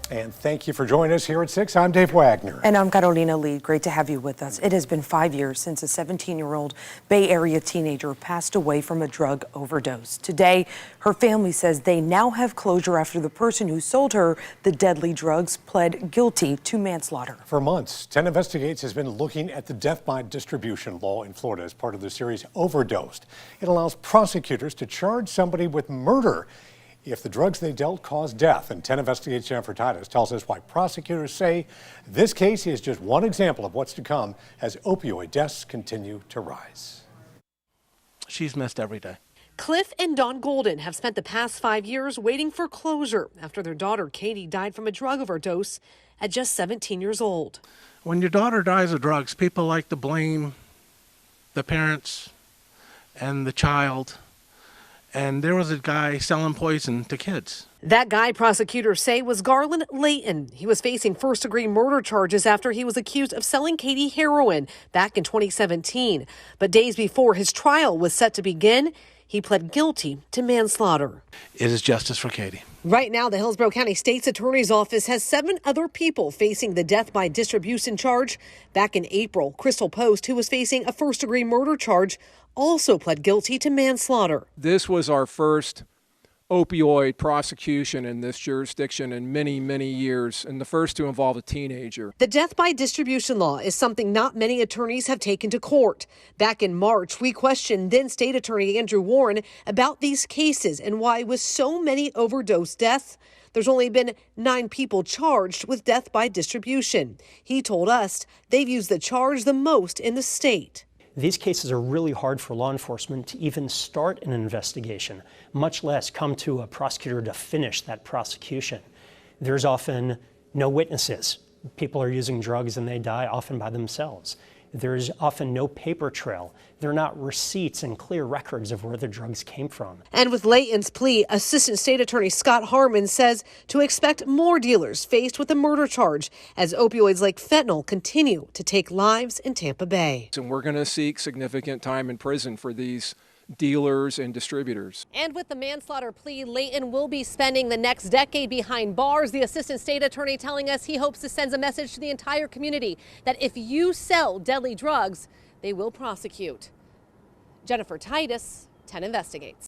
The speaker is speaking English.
And thank you for joining us here at 6. I'm Dave Wagner. And I'm Carolina Lee. Great to have you with us. It has been 5 years since a 17-year-old Bay Area teenager passed away from a drug overdose. Today, her family says they now have closure after the person who sold her the deadly drugs pled guilty to manslaughter. For months, 10 Investigates has been looking at the death by distribution law in Florida as part of the series Overdosed. It allows prosecutors to charge somebody with murder if the drugs they dealt caused death. And 10 Investigates' Jennifer Titus tells us why prosecutors say this case is just one example of what's to come as opioid deaths continue to rise. She's missed every day. Cliff and Dawn Golden have spent the past 5 years waiting for closure after their daughter Katie died from a drug overdose at just 17 years old. When your daughter dies of drugs, people like to blame the parents and the child. And there was a guy selling poison to kids. That guy, prosecutors say, was Garland Layton. He was facing first-degree murder charges after he was accused of selling Katie heroin back in 2017. But days before his trial was set to begin, he pled guilty to manslaughter. It is justice for Katie. Right now, the Hillsborough County State's Attorney's Office has 7 other people facing the death by distribution charge. Back in April, Crystal Post, who was facing a first-degree murder charge, also pled guilty to manslaughter. This was our first opioid prosecution in this jurisdiction in many, many years, and the first to involve a teenager. The death by distribution law is something not many attorneys have taken to court. Back in March, we questioned then State Attorney Andrew Warren about these cases and why, with so many overdose deaths, there's only been 9 people charged with death by distribution. He told us they've used the charge the most in the state. These cases are really hard for law enforcement to even start an investigation, much less come to a prosecutor to finish that prosecution. There's often no witnesses. People are using drugs and they die often by themselves. There's often no paper trail. There are not receipts and clear records of where the drugs came from. And with Layton's plea, Assistant State Attorney Scott Harmon says to expect more dealers faced with a murder charge as opioids like fentanyl continue to take lives in Tampa Bay. And we're going to seek significant time in prison for these dealers and distributors. And with the manslaughter plea, Layton will be spending the next decade behind bars. The Assistant State Attorney telling us he hopes to send a message to the entire community that if you sell deadly drugs, they will prosecute. Jennifer Titus, 10 Investigates.